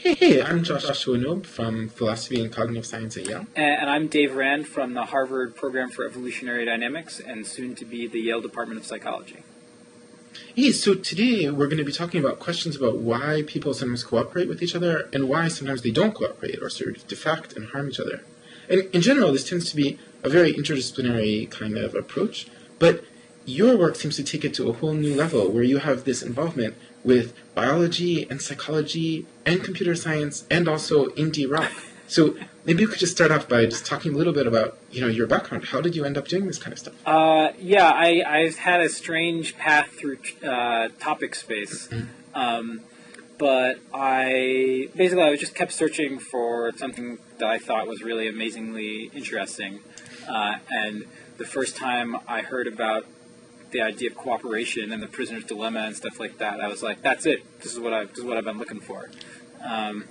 Hey, I'm Joshua Knobe from Philosophy and Cognitive Science at Yale. And I'm Dave Rand from the Harvard Program for Evolutionary Dynamics and soon to be the Yale Department of Psychology. Hey, so today we're going to be talking about questions about why people sometimes cooperate with each other and why sometimes they don't cooperate or sort of defect and harm each other. And in general, this tends to be a very interdisciplinary kind of approach, but your work seems to take it to a whole new level where you have this involvement with biology and psychology and computer science and also indie rock. So maybe you could just start off by just talking a little bit about, your background. How did you end up doing this kind of stuff? I've had a strange path through topic space. But I was just kept searching for something that I thought was really amazingly interesting. And the first time I heard about the idea of cooperation and the prisoner's dilemma and stuff like that, I was like, that's it. This is what I've been looking for. I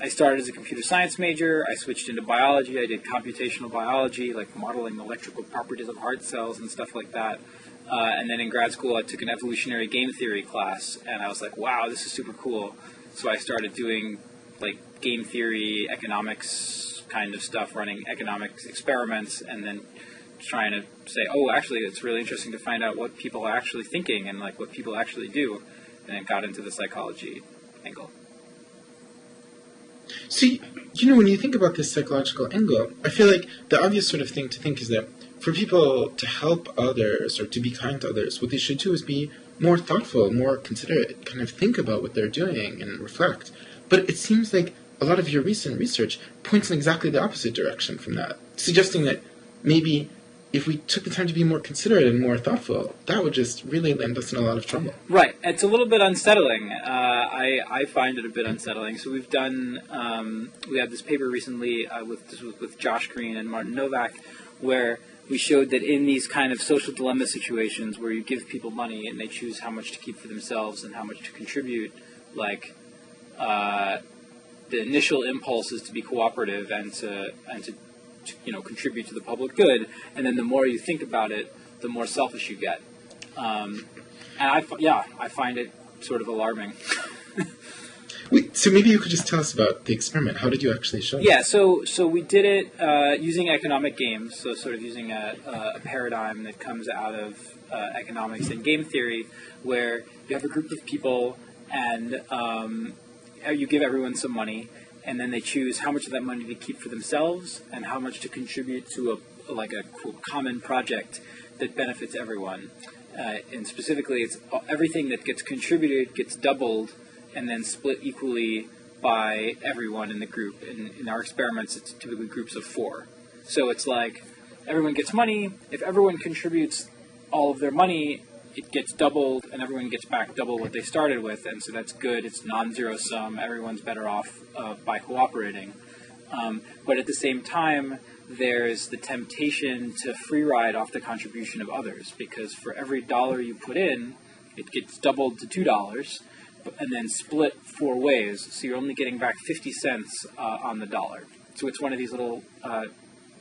started as a computer science major. I switched into biology. I did computational biology, like modeling electrical properties of heart cells and stuff like that. And then in grad school, I took an evolutionary game theory class, and I was like, wow, this is super cool. So I started doing like game theory, economics kind of stuff, running economics experiments, and then trying to say, oh, actually, it's really interesting to find out what people are actually thinking and like what people actually do. And it got into the psychology angle. So, when you think about this psychological angle, I feel like the obvious sort of thing to think is that for people to help others or to be kind to others, what they should do is be more thoughtful, more considerate, kind of think about what they're doing and reflect. But it seems like a lot of your recent research points in exactly the opposite direction from that, suggesting that maybe if we took the time to be more considerate and more thoughtful, that would just really land us in a lot of trouble. Right. It's a little bit unsettling. I find it a bit unsettling. So we've done, we had this paper recently with Josh Green and Martin Novak, where we showed that in these kind of social dilemma situations where you give people money and they choose how much to keep for themselves and how much to contribute, like the initial impulse is to be cooperative and to contribute to the public good, and then the more you think about it, the more selfish you get. And I find it sort of alarming. Wait, so maybe you could just tell us about the experiment. How did you actually show it? Yeah, so we did it using economic games, so sort of using a paradigm that comes out of economics and game theory, where you have a group of people and you give everyone some money, and then they choose how much of that money to keep for themselves and how much to contribute to a quote, common project that benefits everyone. And specifically, it's everything that gets contributed gets doubled and then split equally by everyone in the group. In our experiments, it's typically groups of 4. So it's like everyone gets money. If everyone contributes all of their money, it gets doubled, and everyone gets back double what they started with, and so that's good. It's non-zero sum. Everyone's better off by cooperating. But at the same time, there's the temptation to free ride off the contribution of others, because for every dollar you put in, it gets doubled to $2, and then split 4 ways, so you're only getting back 50 cents on the dollar. So it's one of these little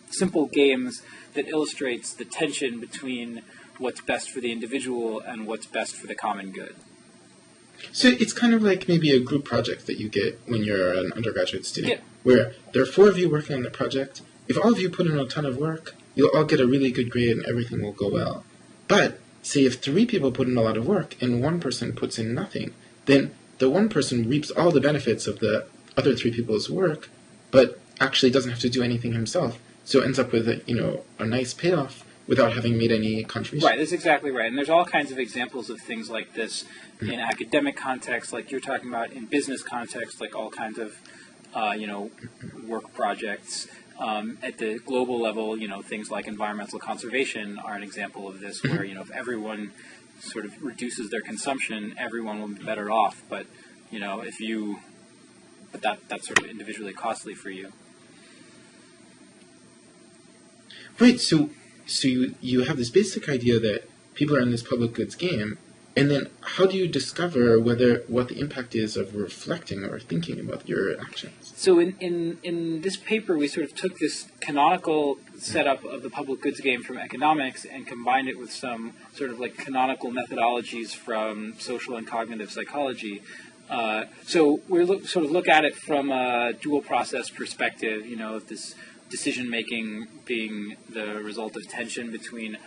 simple games that illustrates the tension between what's best for the individual and what's best for the common good. So it's kind of like maybe a group project that you get when you're an undergraduate student, where there are 4 of you working on the project. If all of you put in a ton of work, you'll all get a really good grade and everything will go well. But say if 3 people put in a lot of work and 1 person puts in nothing, then the 1 person reaps all the benefits of the other 3 people's work, but actually doesn't have to do anything himself. So ends up with a nice payoff without having made any contribution. Right, that's exactly right. And there's all kinds of examples of things like this in academic context, like you're talking about, in business context, like all kinds of, work projects. At the global level, things like environmental conservation are an example of this, where, if everyone sort of reduces their consumption, everyone will be better off. But, that's sort of individually costly for you. Right, so you have this basic idea that people are in this public goods game, and then how do you discover what the impact is of reflecting or thinking about your actions? So in this paper, we sort of took this canonical setup of the public goods game from economics and combined it with some sort of like canonical methodologies from social and cognitive psychology. So we sort of look at it from a dual process perspective, this decision-making being the result of tension between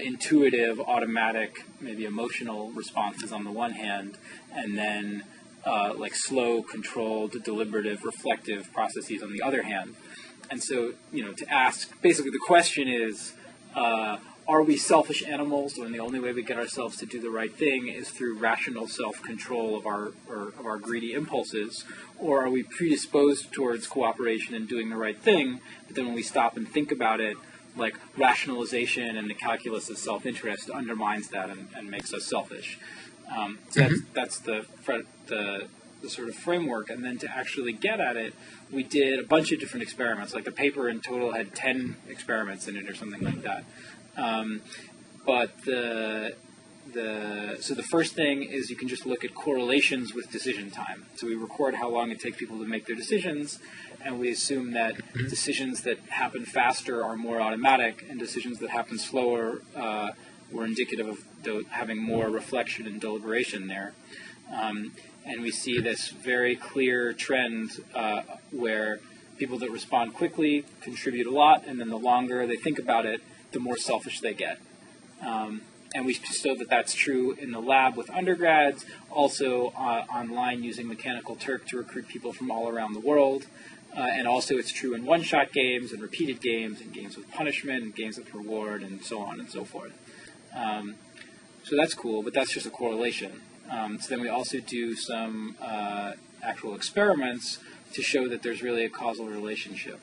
intuitive, automatic, maybe emotional responses on the one hand, and then like slow, controlled, deliberative, reflective processes on the other hand. And so, to ask, basically the question is, are we selfish animals when the only way we get ourselves to do the right thing is through rational self-control of our greedy impulses, or are we predisposed towards cooperation and doing the right thing, but then when we stop and think about it, like rationalization and the calculus of self-interest undermines that and makes us selfish. So that's the sort of framework, and then to actually get at it, we did a bunch of different experiments. Like the paper in total had 10 experiments in it or something like that. But so the first thing is you can just look at correlations with decision time. So we record how long it takes people to make their decisions, and we assume that decisions that happen faster are more automatic, and decisions that happen slower were indicative of having more reflection and deliberation there. And we see this very clear trend where people that respond quickly contribute a lot, and then the longer they think about it, the more selfish they get. And we showed that that's true in the lab with undergrads, also online using Mechanical Turk to recruit people from all around the world. And also it's true in one-shot games and repeated games and games with punishment and games with reward and so on and so forth. So that's cool, but that's just a correlation. So then we also do some actual experiments to show that there's really a causal relationship.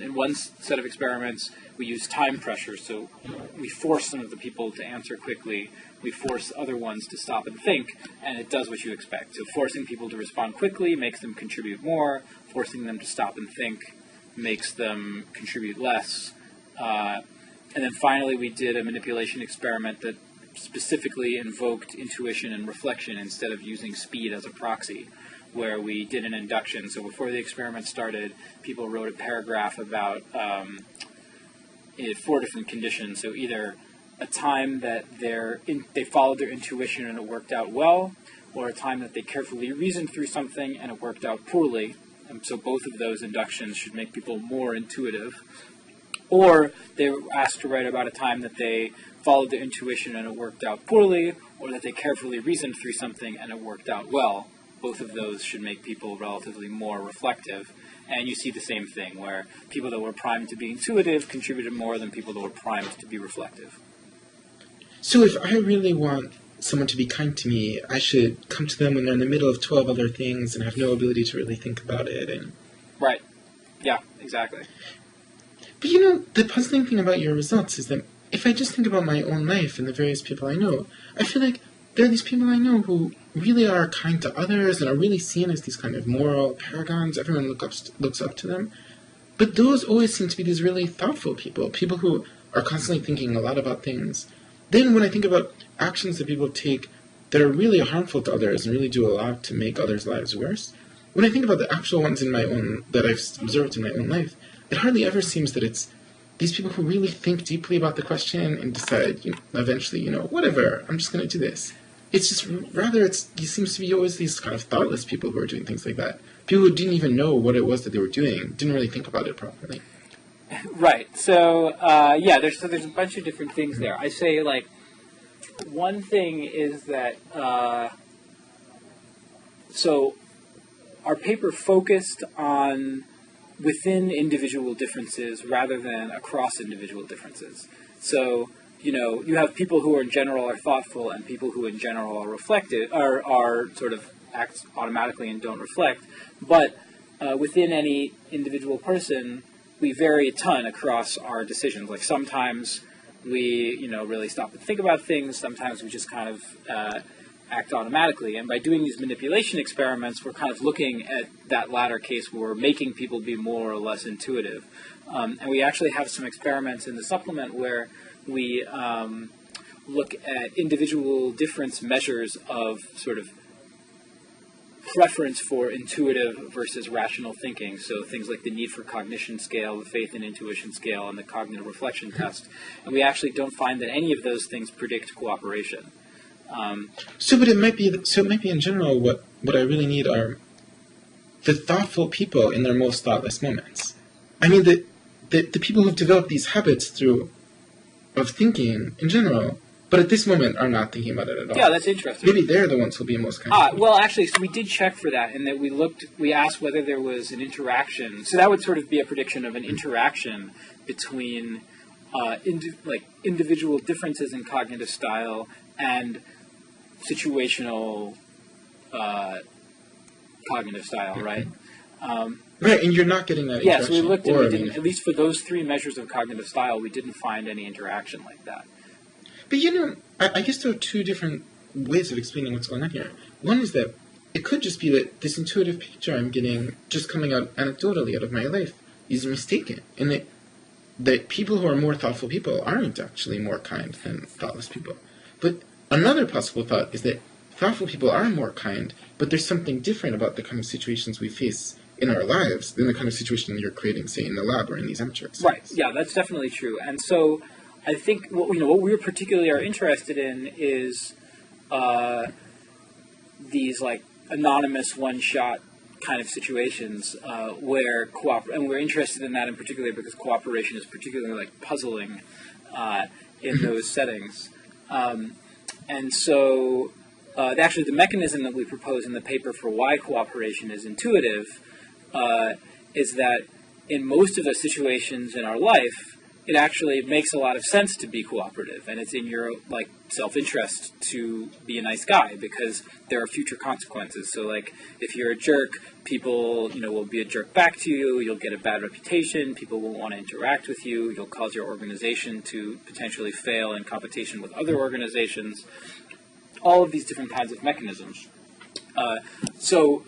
In one set of experiments, we use time pressure, so we force some of the people to answer quickly, we force other ones to stop and think, and it does what you expect. So forcing people to respond quickly makes them contribute more, forcing them to stop and think makes them contribute less. And then finally we did a manipulation experiment that specifically invoked intuition and reflection instead of using speed as a proxy, where we did an induction. So before the experiment started, people wrote a paragraph about 4 different conditions. So either a time that they followed their intuition and it worked out well, or a time that they carefully reasoned through something and it worked out poorly. And so both of those inductions should make people more intuitive. Or they were asked to write about a time that they followed their intuition and it worked out poorly, or that they carefully reasoned through something and it worked out well. Both of those should make people relatively more reflective. And you see the same thing, where people that were primed to be intuitive contributed more than people that were primed to be reflective. So if I really want someone to be kind to me, I should come to them when they're in the middle of 12 other things and have no ability to really think about it. Right. Yeah, exactly. But the puzzling thing about your results is that if I just think about my own life and the various people I know, I feel like there are these people I know who really are kind to others and are really seen as these kind of moral paragons. Everyone looks up to them. But those always seem to be these really thoughtful people who are constantly thinking a lot about things. Then when I think about actions that people take that are really harmful to others and really do a lot to make others' lives worse, when I think about the actual ones that I've observed in my own life, it hardly ever seems that it's these people who really think deeply about the question and decide, eventually, whatever, I'm just going to do this. It's just, rather, it seems to be always these kind of thoughtless people who are doing things like that. People who didn't even know what it was that they were doing, didn't really think about it properly. Right. So, there's a bunch of different things there. I say, one thing is that, so our paper focused on within individual differences rather than across individual differences. So, you have people who in general are thoughtful and people who in general are reflective, are sort of act automatically and don't reflect. But within any individual person, we vary a ton across our decisions. Like sometimes we, really stop and think about things. Sometimes we just kind of act automatically. And by doing these manipulation experiments, we're kind of looking at that latter case where we're making people be more or less intuitive. And we actually have some experiments in the supplement where we look at individual difference measures of sort of preference for intuitive versus rational thinking. So things like the need for cognition scale, the faith and intuition scale, and the cognitive reflection test. And we actually don't find that any of those things predict cooperation. So it might be in general what what I really need are the thoughtful people in their most thoughtless moments. I mean, the people who've developed these habits of thinking in general, but at this moment are not thinking about it at all. Yeah, that's interesting. Maybe they're the ones who'll be most kind. Well, actually, so we did check for that, in that we asked whether there was an interaction. So that would sort of be a prediction of an interaction between individual differences in cognitive style and situational cognitive style, right? Right, and you're not getting that yeah, interaction. So we looked and we didn't, at least for those three measures of cognitive style, we didn't find any interaction like that. But I guess there are two different ways of explaining what's going on here. One is that it could just be that this intuitive picture I'm getting just coming out anecdotally out of my life is mistaken, and that people who are more thoughtful people aren't actually more kind than thoughtless people. But another possible thought is that thoughtful people are more kind, but there's something different about the kind of situations we face in our lives than the kind of situation you're creating, say, in the lab or in these amateur experiments. Right, yeah, that's definitely true. And so I think what we particularly are interested in is these like anonymous one-shot kind of situations where and we're interested in that in particular because cooperation is particularly like puzzling in those settings. And so actually the mechanism that we propose in the paper for why cooperation is intuitive is that in most of the situations in our life, it actually makes a lot of sense to be cooperative, and it's in your like self-interest to be a nice guy because there are future consequences. So like if you're a jerk, people will be a jerk back to you, you'll get a bad reputation, people won't want to interact with you, you'll cause your organization to potentially fail in competition with other organizations, all of these different kinds of mechanisms. So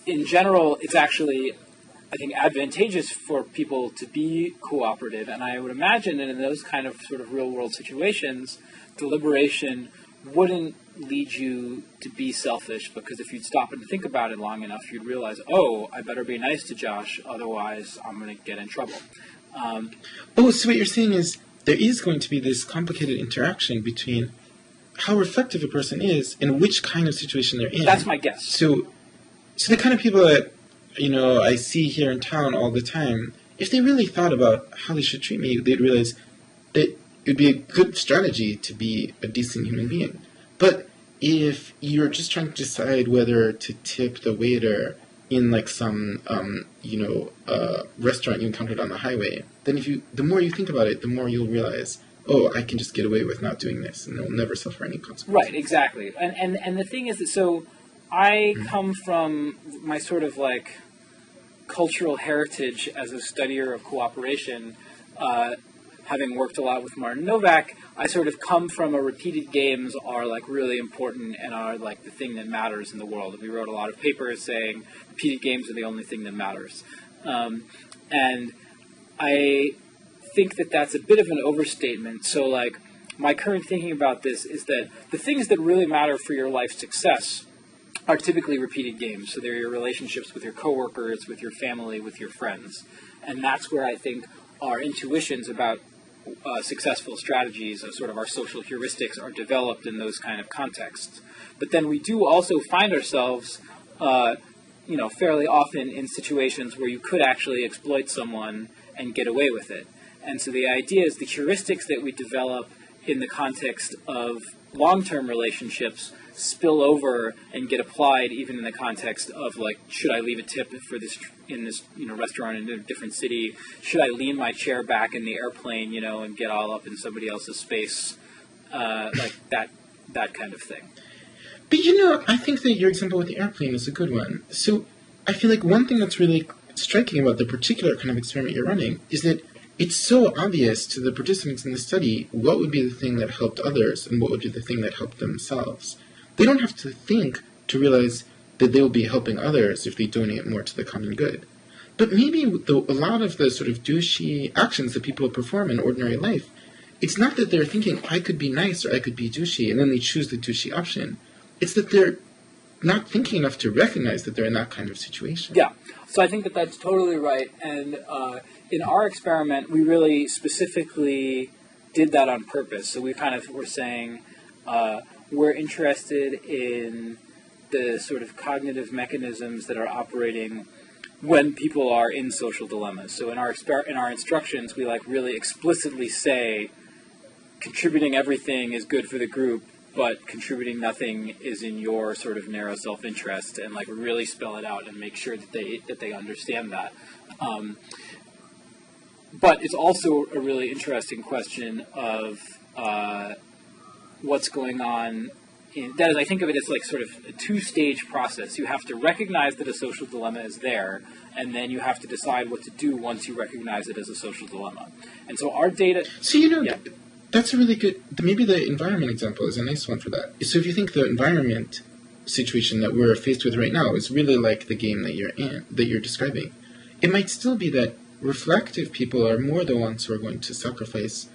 in general, it's actually, I think, advantageous for people to be cooperative, and I would imagine that in those kind of sort of real-world situations, deliberation wouldn't lead you to be selfish, because if you'd stop and think about it long enough, you'd realize, oh, I better be nice to Josh, otherwise I'm going to get in trouble. So what you're saying is there is going to be this complicated interaction between how reflective a person is and which kind of situation they're in. That's my guess. So the kind of people that I see here in town all the time, if they really thought about how they should treat me, they'd realize that it would be a good strategy to be a decent human being. But if you're just trying to decide whether to tip the waiter in like some, restaurant you encountered on the highway, then the more you think about it, the more you'll realize, oh, I can just get away with not doing this, and they'll never suffer any consequences. Right, exactly. And the thing is that, so I come from my sort of like cultural heritage as a studier of cooperation, having worked a lot with Martin Novak. I sort of come from repeated games are like really important and are like the thing that matters in the world. And we wrote a lot of papers saying repeated games are the only thing that matters. And I think that that's a bit of an overstatement. So like my current thinking about this is that the things that really matter for your life success are typically repeated games. So they're your relationships with your coworkers, with your family, with your friends. And that's where I think our intuitions about successful strategies, of sort of our social heuristics, are developed in those kind of contexts. But then we do also find ourselves, fairly often in situations where you could actually exploit someone and get away with it. And so the idea is the heuristics that we develop in the context of long-term relationships spill over and get applied even in the context of like, should I leave a tip for this in this restaurant in a different city? Should I lean my chair back in the airplane, and get all up in somebody else's space, like that kind of thing. But I think that your example with the airplane is a good one. So I feel like one thing that's really striking about the particular kind of experiment you're running is that it's so obvious to the participants in the study what would be the thing that helped others and what would be the thing that helped themselves. They don't have to think to realize that they'll be helping others if they donate more to the common good. But maybe a lot of the sort of douchey actions that people perform in ordinary life, it's not that they're thinking, I could be nice or I could be douchey, and then they choose the douchey option. It's that they're not thinking enough to recognize that they're in that kind of situation. Yeah, so I think that that's totally right. And in our experiment, we really specifically did that on purpose. So we kind of were saying, we're interested in the sort of cognitive mechanisms that are operating when people are in social dilemmas. So in our instructions, we like really explicitly say contributing everything is good for the group, but contributing nothing is in your sort of narrow self-interest, and like really spell it out and make sure that they understand that. But it's also a really interesting question of what's going on. That is, I think of it as like sort of a two-stage process. You have to recognize that a social dilemma is there, and then you have to decide what to do once you recognize it as a social dilemma. And so our data... So, that's a really good... Maybe the environment example is a nice one for that. So if you think the environment situation that we're faced with right now is really like the game that you're describing, it might still be that reflective people are more the ones who are going to sacrifice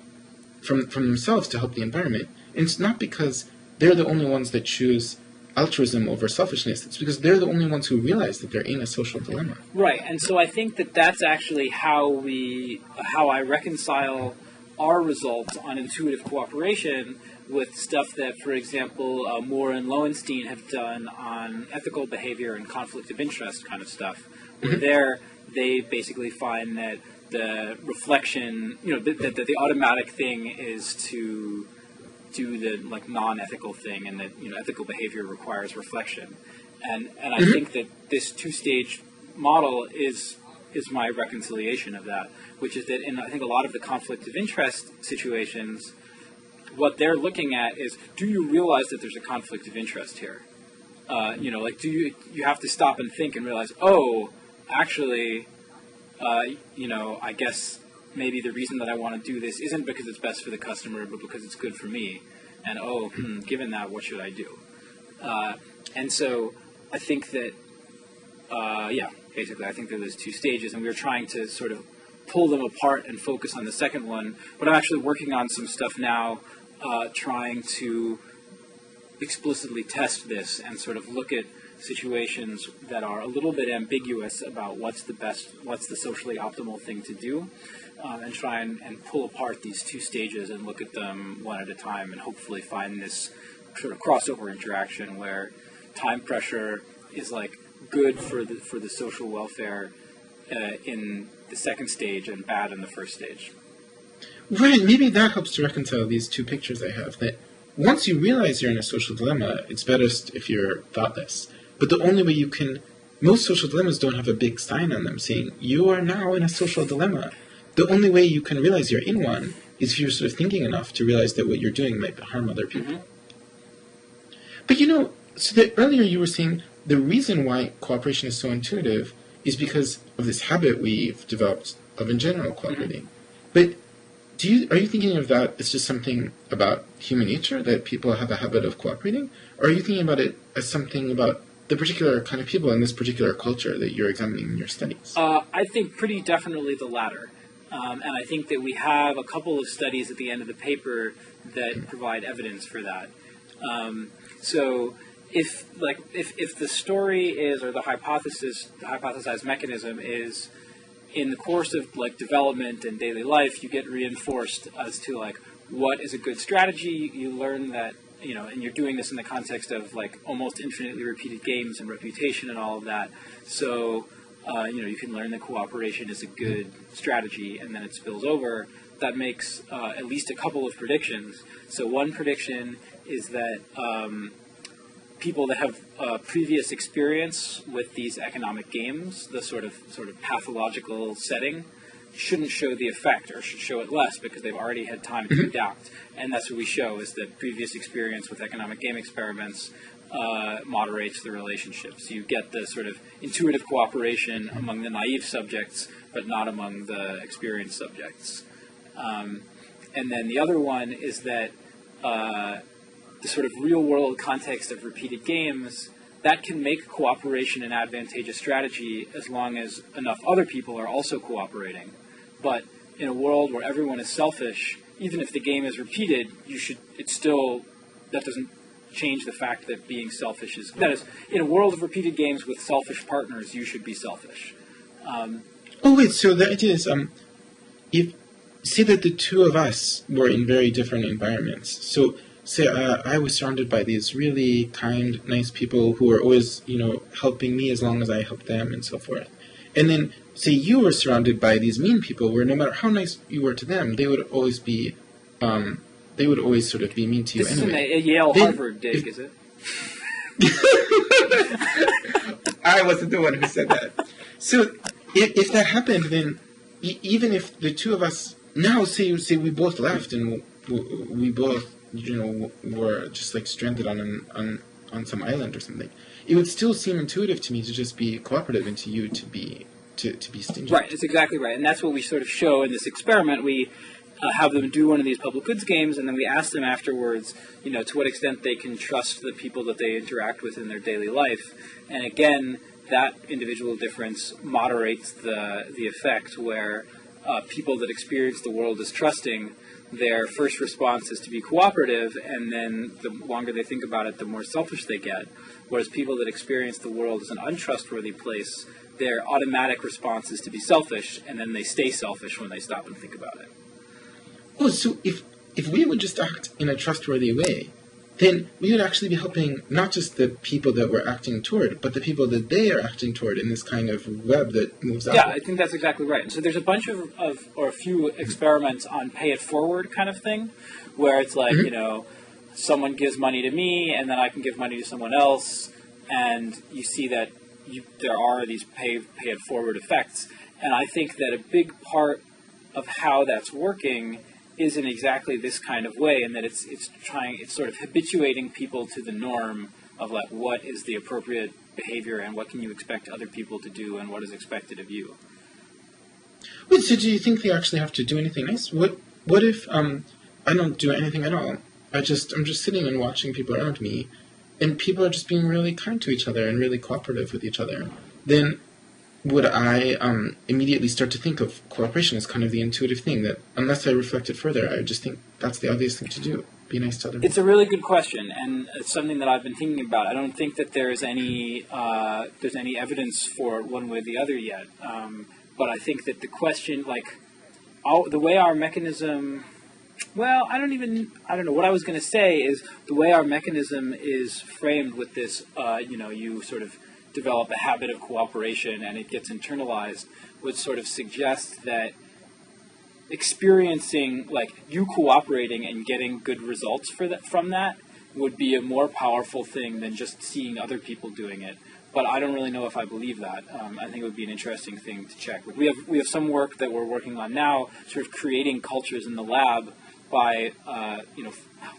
from themselves to help the environment. And it's not because they're the only ones that choose altruism over selfishness. It's because they're the only ones who realize that they're in a social dilemma. Right, and so I think that that's actually how I reconcile our results on intuitive cooperation with stuff that, for example, Moore and Lowenstein have done on ethical behavior and conflict of interest kind of stuff. Where there, they basically find that the reflection, that the automatic thing is to do the like non-ethical thing, and that ethical behavior requires reflection, and I think that this two-stage model is my reconciliation of that, which is that in I think a lot of the conflict of interest situations, what they're looking at is, do you realize that there's a conflict of interest here? Do you have to stop and think and realize, actually, I guess maybe the reason that I want to do this isn't because it's best for the customer, but because it's good for me. And given that, what should I do? And so I think that, basically I think that there's two stages, and we were trying to sort of pull them apart and focus on the second one. But I'm actually working on some stuff now, trying to explicitly test this and sort of look at situations that are a little bit ambiguous about what's the socially optimal thing to do, and try and pull apart these two stages and look at them one at a time, and hopefully find this sort of crossover interaction where time pressure is like good for the social welfare in the second stage and bad in the first stage. Right, maybe that helps to reconcile these two pictures I have, that once you realize you're in a social dilemma, it's best if you're thoughtless. But the only way most social dilemmas don't have a big sign on them saying, you are now in a social dilemma. The only way you can realize you're in one is if you're sort of thinking enough to realize that what you're doing might harm other people. But so that earlier you were saying the reason why cooperation is so intuitive is because of this habit we've developed of in general cooperating. But are you thinking of that as just something about human nature, that people have a habit of cooperating? Or are you thinking about it as something about the particular kind of people in this particular culture that you're examining in your studies? I think pretty definitely the latter. And I think that we have a couple of studies at the end of the paper that provide evidence for that. So if the story is, or the hypothesized mechanism is, in the course of like development and daily life, you get reinforced as to like what is a good strategy. You learn that, and you're doing this in the context of like almost infinitely repeated games and reputation and all of that. So, you can learn that cooperation is a good strategy, and then it spills over. That makes at least a couple of predictions. So one prediction is that people that have previous experience with these economic games, the sort of pathological setting, shouldn't show the effect, or should show it less, because they've already had time to adapt. And that's what we show, is that previous experience with economic game experiments moderates the relationship. So you get the sort of intuitive cooperation among the naive subjects, but not among the experienced subjects. And then the other one is that the sort of real-world context of repeated games, that can make cooperation an advantageous strategy as long as enough other people are also cooperating. But in a world where everyone is selfish, even if the game is repeated, that doesn't change the fact that being selfish is... That is, in a world of repeated games with selfish partners, you should be selfish. So the idea is, say that the two of us were in very different environments. So say I was surrounded by these really kind, nice people who were always, helping me as long as I helped them and so forth. And then say you were surrounded by these mean people where no matter how nice you were to them, they would always sort of be mean to you this anyway. Isn't a Yale Harvard dig, is it? I wasn't the one who said that. So if that happened, then even if the two of us now say we both left and we both were just like stranded on some island or something, it would still seem intuitive to me to just be cooperative and to you to be stingy. Right, that's exactly right, and that's what we sort of show in this experiment. We have them do one of these public goods games, and then we ask them afterwards, to what extent they can trust the people that they interact with in their daily life. And again, that individual difference moderates the effect where people that experience the world as trusting, their first response is to be cooperative, and then the longer they think about it, the more selfish they get. Whereas people that experience the world as an untrustworthy place, their automatic response is to be selfish, and then they stay selfish when they stop and think about it. Oh, so if we would just act in a trustworthy way, then we would actually be helping not just the people that we're acting toward, but the people that they are acting toward in this kind of web that moves out. Yeah, I think that's exactly right. So there's a bunch of or a few experiments on pay it forward kind of thing, where it's like, someone gives money to me, and then I can give money to someone else, and you see that there are these pay it forward effects. And I think that a big part of how that's working is in exactly this kind of way, and that it's sort of habituating people to the norm of like what is the appropriate behavior and what can you expect other people to do and what is expected of you. Wait, so do you think they actually have to do anything nice? What if I don't do anything at all? I'm just sitting and watching people around me, and people are just being really kind to each other and really cooperative with each other. Then would I immediately start to think of cooperation as kind of the intuitive thing that, unless I reflect it further, I would just think that's the obvious thing to do. Be nice to other people. It's a really good question, and it's something that I've been thinking about. I don't think that there's any evidence for one way or the other yet. But I think that the question, the way our mechanism... Well, I don't know. What I was going to say is the way our mechanism is framed with this, you sort of develop a habit of cooperation and it gets internalized, would sort of suggest that experiencing, you cooperating and getting good results from that would be a more powerful thing than just seeing other people doing it. But I don't really know if I believe that. I think it would be an interesting thing to check. We have some work that we're working on now, sort of creating cultures in the lab by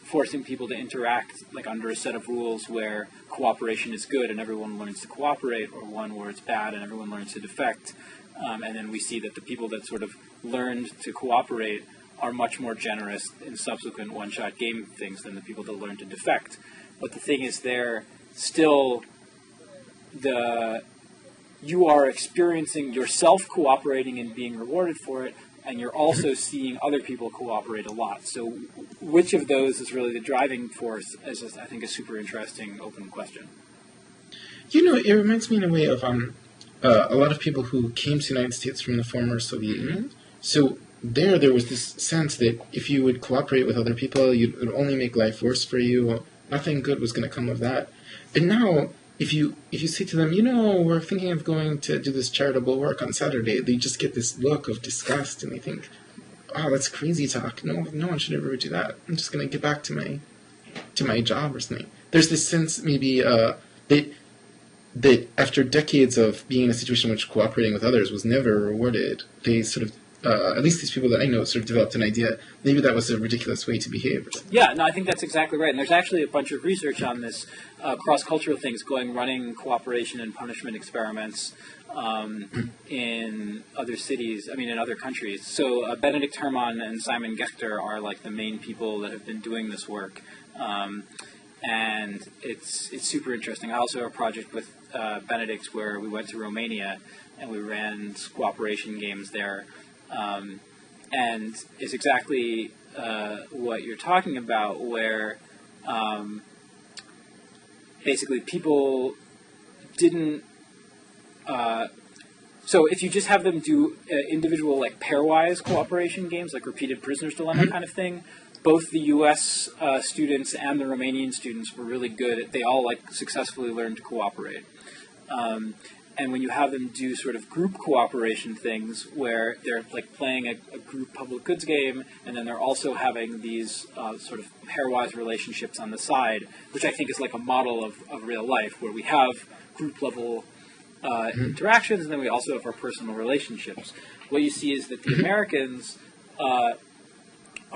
forcing people to interact under a set of rules where cooperation is good and everyone learns to cooperate, or one where it's bad and everyone learns to defect. And then we see that the people that sort of learned to cooperate are much more generous in subsequent one-shot game things than the people that learn to defect. But the thing is, they're still you are experiencing yourself cooperating and being rewarded for it, and you're also seeing other people cooperate a lot. So which of those is really the driving force is, I think, a super interesting open question. It reminds me in a way of a lot of people who came to the United States from the former Soviet Union. So there was this sense that if you would cooperate with other people, it would only make life worse for you. Nothing good was going to come of that. And now, if you say to them, we're thinking of going to do this charitable work on Saturday, they just get this look of disgust, and they think, oh, that's crazy talk. No one should ever do that. I'm just going to get back to my job or something. There's this sense maybe that after decades of being in a situation in which cooperating with others was never rewarded, they sort of, at least these people that I know, sort of developed an idea, maybe that was a ridiculous way to behave. Yeah, no, I think that's exactly right. And there's actually a bunch of research on this, cross-cultural things, running cooperation and punishment experiments in other cities, in other countries. So Benedict Hermann and Simon Gechter are the main people that have been doing this work. And it's super interesting. I also have a project with Benedict where we went to Romania and we ran cooperation games there. And it's exactly what you're talking about, where basically people didn't... so if you just have them do individual pairwise cooperation games, like Repeated Prisoner's Dilemma kind of thing, both the U.S. Students and the Romanian students were really good. They all successfully learned to cooperate. And when you have them do sort of group cooperation things where they're playing a group public goods game, and then they're also having these sort of pairwise relationships on the side, which I think is like a model of real life, where we have group level interactions, and then we also have our personal relationships. What you see is that the Americans are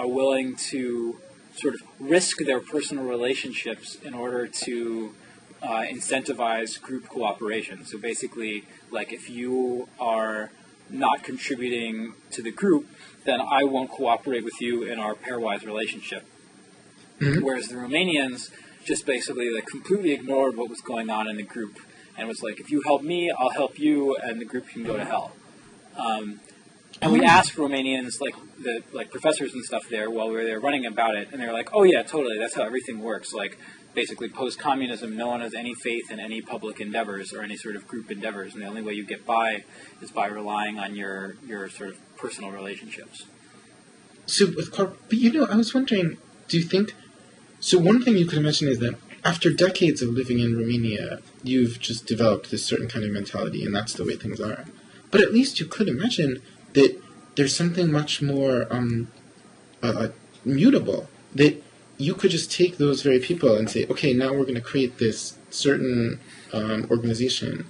willing to sort of risk their personal relationships in order to incentivize group cooperation. So basically, if you are not contributing to the group, then I won't cooperate with you in our pairwise relationship. Mm-hmm. Whereas the Romanians just basically completely ignored what was going on in the group and was if you help me, I'll help you, and the group can go to hell. And we asked Romanians, the professors and stuff there while we were there running about it, and they were like, oh yeah, totally, that's how everything works. Basically, post-communism, no one has any faith in any public endeavors or any sort of group endeavors, and the only way you get by is by relying on your sort of personal relationships. So, but I was wondering, do you think, so one thing you could imagine is that after decades of living in Romania, you've just developed this certain kind of mentality, and that's the way things are. But at least you could imagine that there's something much more mutable, that you could just take those very people and say, okay, now we're going to create this certain organization.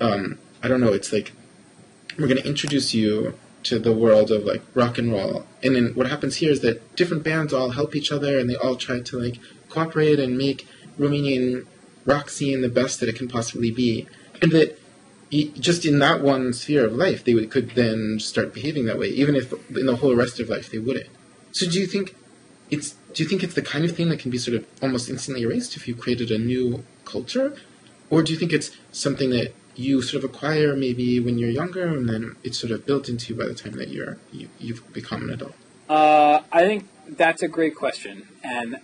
I don't know, it's we're going to introduce you to the world of rock and roll. And then what happens here is that different bands all help each other, and they all try to cooperate and make Romanian rock scene the best that it can possibly be. And that just in that one sphere of life, they could then start behaving that way, even if in the whole rest of life they wouldn't. So do you think it's the kind of thing that can be sort of almost instantly erased if you created a new culture? Or do you think it's something that you sort of acquire maybe when you're younger, and then it's sort of built into you by the time that you've become an adult? I think that's a great question. And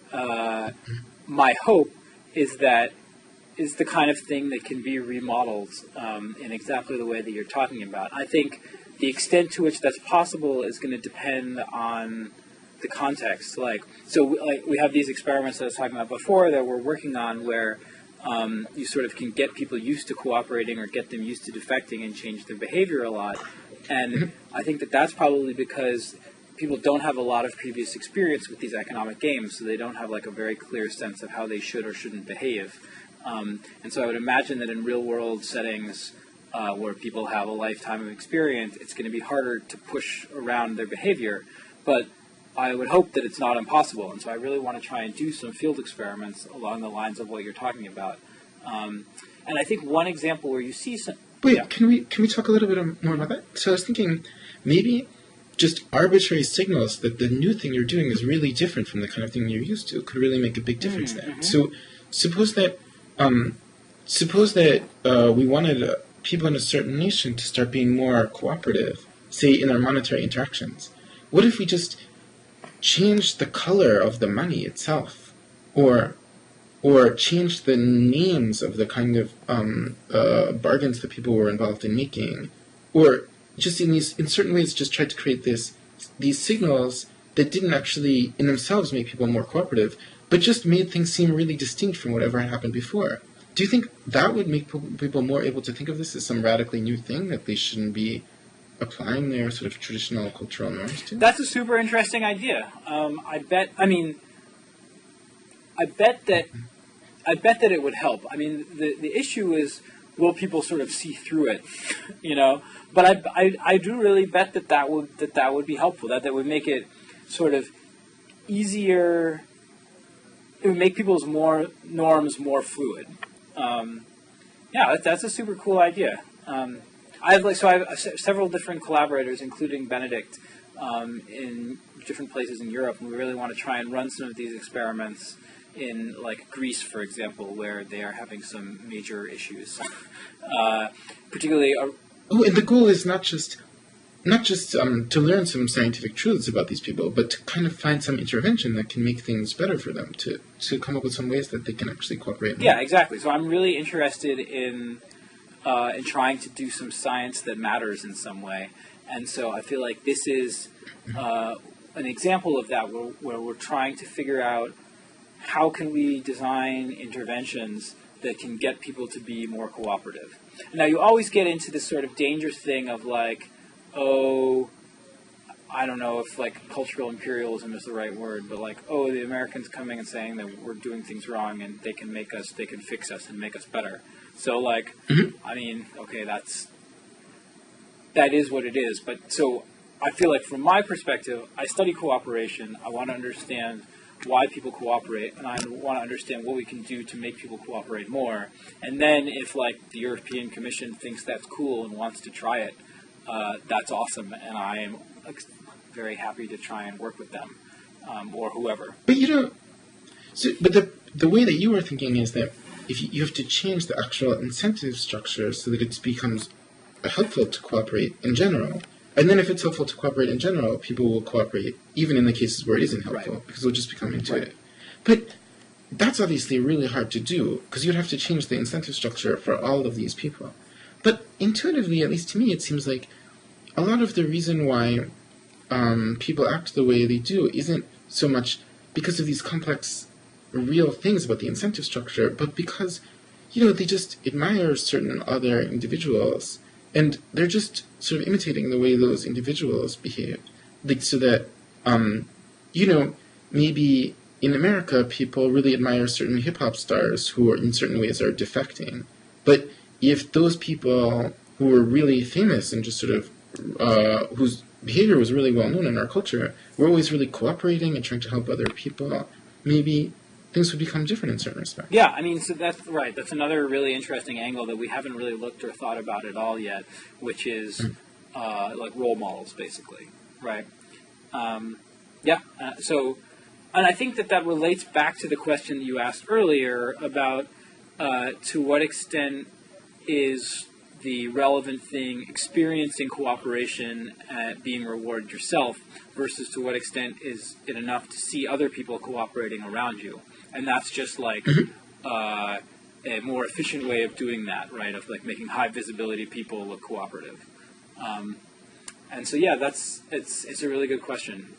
my hope is that is the kind of thing that can be remodeled in exactly the way that you're talking about. I think the extent to which that's possible is going to depend on the context. We have these experiments that I was talking about before that we're working on where you sort of can get people used to cooperating or get them used to defecting and change their behavior a lot. And I think that that's probably because people don't have a lot of previous experience with these economic games, so they don't have a very clear sense of how they should or shouldn't behave. And so I would imagine that in real-world settings where people have a lifetime of experience, it's going to be harder to push around their behavior. But I would hope that it's not impossible, and so I really want to try and do some field experiments along the lines of what you're talking about. And I think one example where you see some... Wait, yeah. Can we talk a little bit more about that? So I was thinking maybe just arbitrary signals that the new thing you're doing is really different from the kind of thing you're used to could really make a big difference there. So suppose that we wanted people in a certain nation to start being more cooperative, say in their monetary interactions. What if we just change the color of the money itself, or change the names of the kind of bargains that people were involved in making, or just in certain ways just try to create these signals that didn't actually in themselves make people more cooperative, but just made things seem really distinct from whatever had happened before. Do you think that would make people more able to think of this as some radically new thing that they shouldn't be applying their sort of traditional cultural norms to? That's a super interesting idea. I bet that it would help. I mean, the issue is, will people sort of see through it, But I do really bet that would be helpful. That would make it sort of easier. It would make people's norms more fluid. That's a super cool idea. I have several different collaborators, including Benedict, in different places in Europe, and we really want to try and run some of these experiments in Greece, for example, where they are having some major issues, particularly. And the goal is not just to learn some scientific truths about these people, but to kind of find some intervention that can make things better for them, to come up with some ways that they can actually cooperate. Yeah, exactly. So I'm really interested in trying to do some science that matters in some way. And so I feel like this is an example of that where we're trying to figure out how can we design interventions that can get people to be more cooperative. Now, you always get into this sort of dangerous thing of like, oh, I don't know if like cultural imperialism is the right word, but like, oh, the Americans coming and saying that we're doing things wrong and they can fix us and make us better. So like, I mean, okay, that is what it is. But so I feel like from my perspective, I study cooperation. I want to understand why people cooperate, and I want to understand what we can do to make people cooperate more. And then if like the European Commission thinks that's cool and wants to try it, that's awesome, and I am very happy to try and work with them, or whoever. But but the way that you were thinking is that if you have to change the actual incentive structure so that it becomes helpful to cooperate in general. And then if it's helpful to cooperate in general, people will cooperate, even in the cases where it isn't helpful, because it'll just become intuitive. But that's obviously really hard to do, because you'd have to change the incentive structure for all of these people. But intuitively, at least to me, it seems like a lot of the reason why people act the way they do isn't so much because of these complex, real things about the incentive structure, but because, they just admire certain other individuals, and they're just sort of imitating the way those individuals behave. Like, so that, maybe in America, people really admire certain hip-hop stars who are, in certain ways, are defecting. But if those people who were really famous and just sort of, whose behavior was really well known in our culture, were always really cooperating and trying to help other people, maybe things would become different in certain respects. Yeah, I mean, so that's right. That's another really interesting angle that we haven't really looked or thought about at all yet, which is like role models, basically, right? So, and I think that relates back to the question that you asked earlier about to what extent is the relevant thing experiencing cooperation being rewarded yourself versus to what extent is it enough to see other people cooperating around you. And that's just like a more efficient way of doing that, right? Of like making high visibility people look cooperative. And so, yeah, it's a really good question.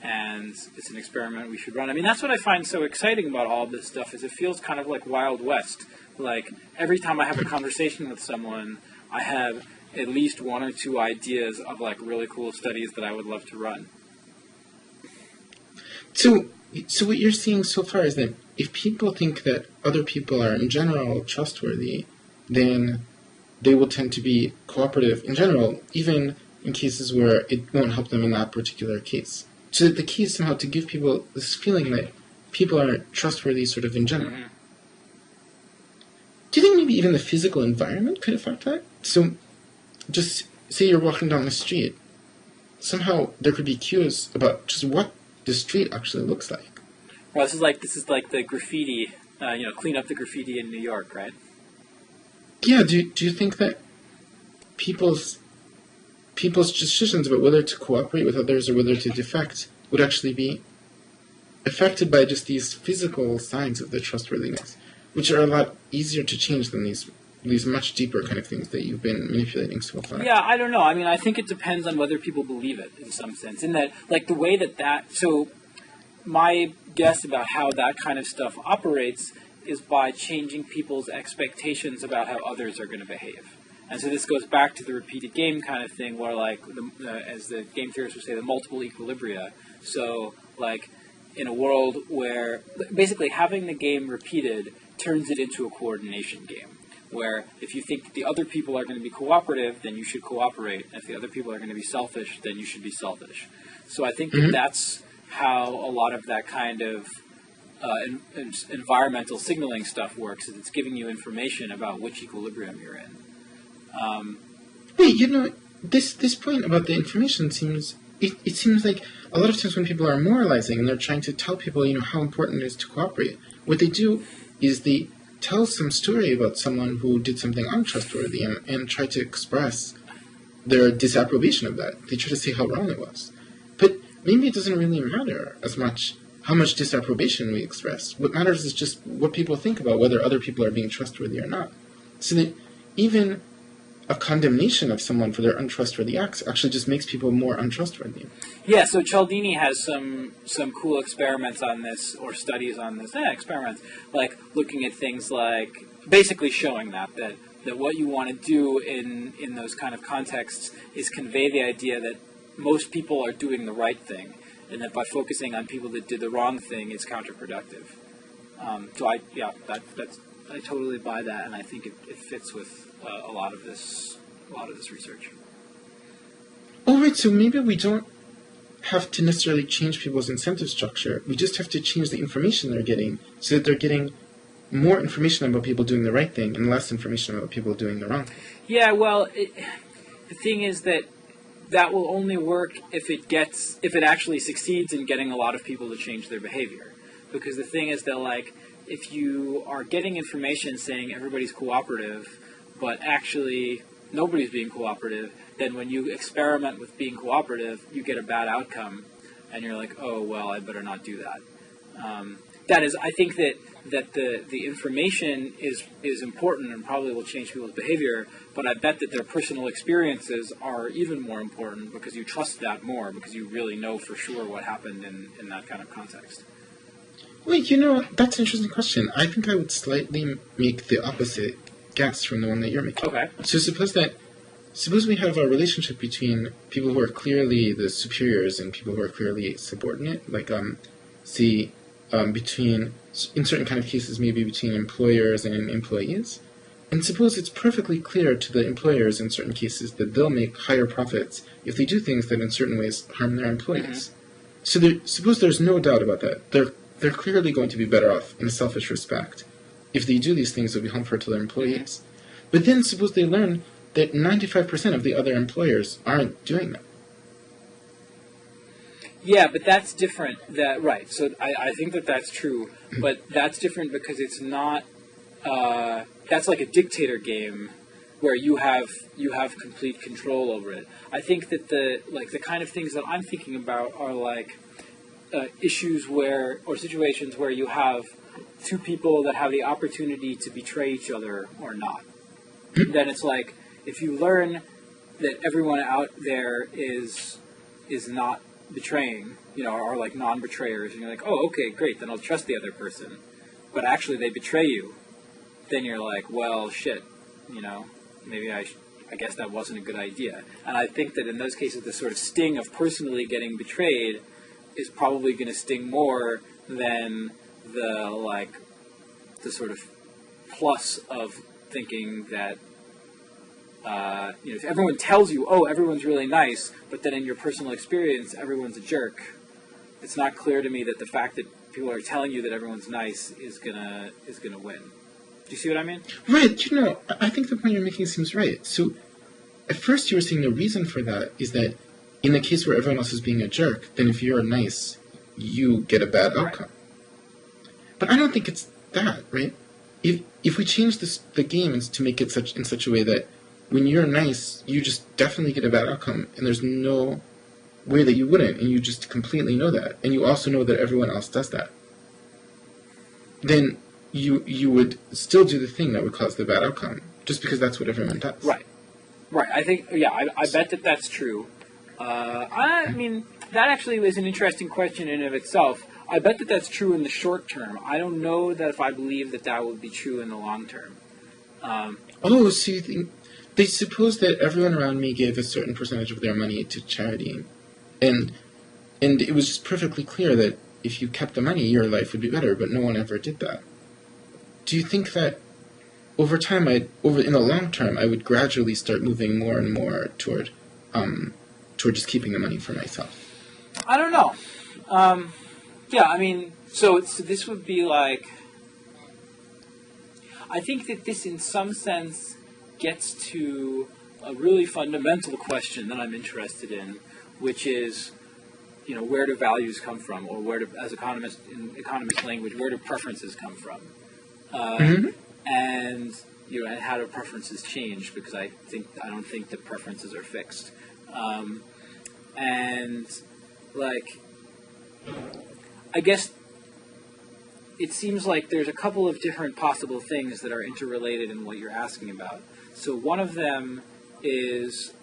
And it's an experiment we should run. I mean, that's what I find so exciting about all this stuff is it feels kind of like Wild West. Like every time I have a conversation with someone, I have at least one or two ideas of like really cool studies that I would love to run. So what you're seeing so far is that if people think that other people are in general trustworthy, then they will tend to be cooperative in general, even in cases where it won't help them in that particular case. So that the key is somehow to give people this feeling that people are trustworthy sort of in general. Mm-hmm. Do you think maybe even the physical environment could affect that? So just say you're walking down the street. Somehow there could be cues about just what the street actually looks like. Well, this is like the graffiti, clean up the graffiti in New York, right? Yeah, do you think that people's decisions about whether to cooperate with others or whether to defect would actually be affected by just these physical signs of their trustworthiness, which are a lot easier to change than these much deeper kind of things that you've been manipulating so far? Yeah, I don't know. I mean, I think it depends on whether people believe it in some sense. In that, like, the way so my guess about how that kind of stuff operates is by changing people's expectations about how others are going to behave. And so this goes back to the repeated game kind of thing where, like, as the game theorists would say, the multiple equilibria. So, like, in a world where basically having the game repeated turns it into a coordination game, where if you think that the other people are going to be cooperative, then you should cooperate. If the other people are going to be selfish, then you should be selfish. So I think that that's how a lot of that kind of environmental signaling stuff works, is it's giving you information about which equilibrium you're in. Wait, this point about the information seems like a lot of times when people are moralizing and they're trying to tell people, how important it is to cooperate, what they do is they tell some story about someone who did something untrustworthy and try to express their disapprobation of that. They try to say how wrong it was. But maybe it doesn't really matter as much how much disapprobation we express. What matters is just what people think about whether other people are being trustworthy or not. So that even a condemnation of someone for their untrustworthy acts actually just makes people more untrustworthy. Yeah, so Cialdini has some cool experiments on this, or studies on this. Experiments, like looking at things like, basically showing that what you want to do in those kind of contexts is convey the idea that most people are doing the right thing, and that by focusing on people that did the wrong thing is counterproductive. I totally buy that, and I think it fits with a lot of this research. Oh, right, so maybe we don't have to necessarily change people's incentive structure. We just have to change the information they're getting so that they're getting more information about people doing the right thing and less information about people doing the wrong thing. Yeah, well, the thing is that will only work if it actually succeeds in getting a lot of people to change their behavior. Because the thing is that, like, if you are getting information saying everybody's cooperative, but actually nobody's being cooperative, then when you experiment with being cooperative, you get a bad outcome, and you're like, oh, well, I better not do that. That is, I think that the information is important and probably will change people's behavior, but I bet that their personal experiences are even more important because you trust that more, because you really know for sure what happened in that kind of context. Wait, that's an interesting question. I think I would slightly make the opposite guess from the one that you're making. Okay. So suppose we have a relationship between people who are clearly the superiors and people who are clearly subordinate, like, between, in certain kind of cases, maybe between employers and employees. And suppose it's perfectly clear to the employers in certain cases that they'll make higher profits if they do things that in certain ways harm their employees. Mm-hmm. So suppose there's no doubt about that. They're clearly going to be better off in a selfish respect if they do these things that will be harmful to their employees. Mm-hmm. But then suppose they learn that 95% of the other employers aren't doing that. Yeah, but that's different. Right. So I think that's true, but that's different because it's not. That's like a dictator game where you have complete control over it. I think that the kind of things that I'm thinking about are like issues or situations where you have two people that have the opportunity to betray each other or not. Then it's like if you learn that everyone out there is not betraying, are like non-betrayers, and you're like, oh, okay, great, then I'll trust the other person. But actually they betray you. Then you're like, well, shit, maybe I guess that wasn't a good idea. And I think that in those cases, the sort of sting of personally getting betrayed is probably going to sting more than the sort of plus of thinking that, if everyone tells you, oh, everyone's really nice, but then in your personal experience, everyone's a jerk, it's not clear to me that the fact that people are telling you that everyone's nice is gonna win. Do you see what I mean? Right. I think the point you're making seems right. So, at first you were saying the reason for that is that in the case where everyone else is being a jerk, then if you're nice, you get a bad outcome. But I don't think it's that, right? If we change the game to make it in such a way that when you're nice, you just definitely get a bad outcome, and there's no way that you wouldn't, and you just completely know that, and you also know that everyone else does that, then you would still do the thing that would cause the bad outcome, just because that's what everyone does. Right. I think, I bet that that's true. I mean, that actually is an interesting question in and of itself. I bet that that's true in the short term. I don't know that if I believe that would be true in the long term. So you think... They suppose that everyone around me gave a certain percentage of their money to charity, and it was just perfectly clear that if you kept the money, your life would be better, but no one ever did that. Do you think that over time, in the long term, I would gradually start moving more and more toward just keeping the money for myself? I don't know. So this would be like, I think that this in some sense gets to a really fundamental question that I'm interested in, which is, where do values come from, or as economist language, where do preferences come from, and and how do preferences change? Because I don't think that preferences are fixed, I guess it seems like there's a couple of different possible things that are interrelated in what you're asking about. So one of them is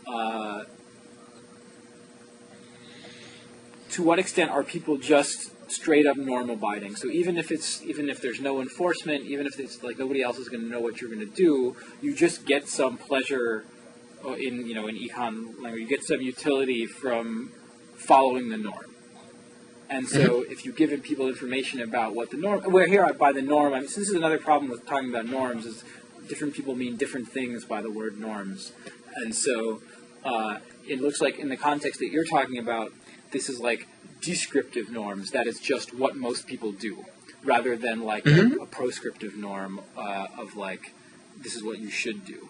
to what extent are people just straight up norm abiding? So even if there's no enforcement, even if it's like nobody else is going to know what you're going to do, you just get some pleasure in econ language. You get some utility from following the norm. And so if you give people information about what the norm, where here by the norm, I mean, so this is another problem with talking about norms, is different people mean different things by the word norms. And so it looks like in the context that you're talking about, this is like descriptive norms, that is just what most people do, rather than like a proscriptive norm of like, this is what you should do.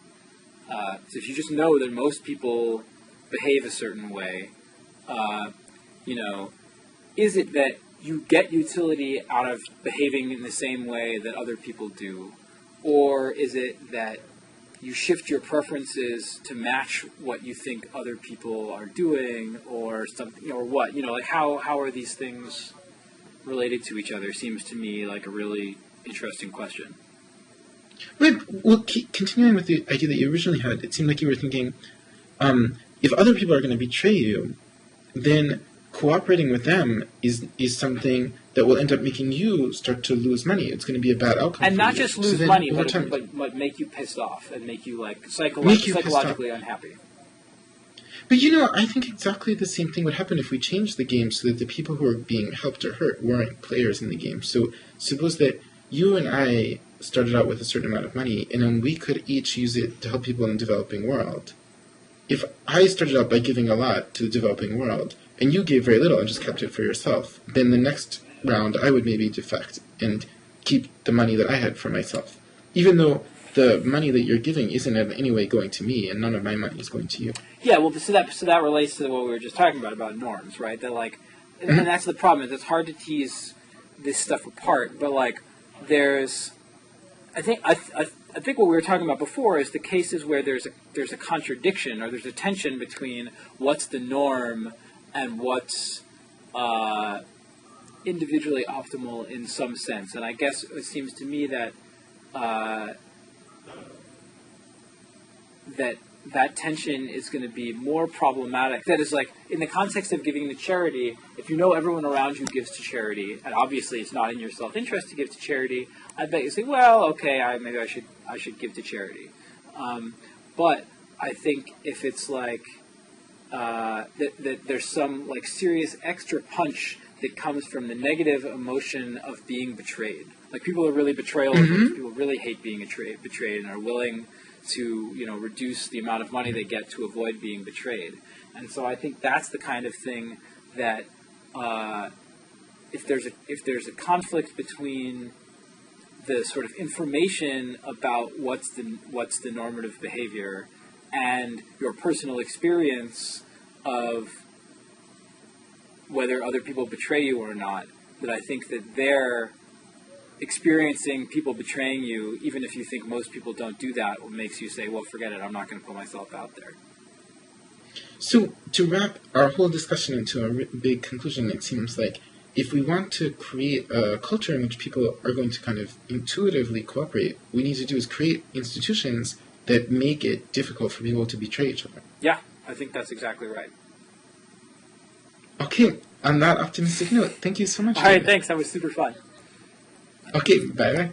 So if you just know that most people behave a certain way, is it that you get utility out of behaving in the same way that other people do? Or is it that you shift your preferences to match what you think other people are doing, or something, or what? Like how are these things related to each other? Seems to me like a really interesting question. Right. Well, continuing with the idea that you originally had, it seemed like you were thinking, if other people are going to betray you, then cooperating with them is something that will end up making you start to lose money. It's going to be a bad outcome. And for not you. just lose money, but make you pissed off and make you like psychologically unhappy. But I think exactly the same thing would happen if we changed the game so that the people who are being helped or hurt weren't players in the game. So suppose that you and I started out with a certain amount of money, and then we could each use it to help people in the developing world. If I started out by giving a lot to the developing world, and you gave very little and just kept it for yourself, then the next round I would maybe defect and keep the money that I had for myself, even though the money that you're giving isn't in any way going to me, and none of my money is going to you. Yeah, well, so that relates to what we were just talking about norms, right? That like, and that's the problem. Is it's hard to tease this stuff apart, but like, I think what we were talking about before is the cases where there's a contradiction, or there's a tension between what's the norm and what's individually optimal in some sense. And I guess it seems to me that that tension is going to be more problematic. That is, like, in the context of giving to charity, if you know everyone around you gives to charity, and obviously it's not in your self-interest to give to charity, I bet you say, well, okay, maybe I should give to charity. But I think if it's like that there's some like serious extra punch that comes from the negative emotion of being betrayed. Like, people are really betrayal averse. People really hate being betrayed and are willing to reduce the amount of money they get to avoid being betrayed. And so I think that's the kind of thing that if there's a conflict between the sort of information about what's the normative behavior and your personal experience of whether other people betray you or not, that I think that they're experiencing people betraying you, even if you think most people don't do that, what makes you say, well, forget it, I'm not going to put myself out there. So to wrap our whole discussion into a big conclusion, it seems like if we want to create a culture in which people are going to kind of intuitively cooperate, what we need to do is create institutions that make it difficult for people to betray each other. Yeah, I think that's exactly right. Okay, on that optimistic note, thank you so much. All right, thanks. That was super fun. Okay, bye-bye.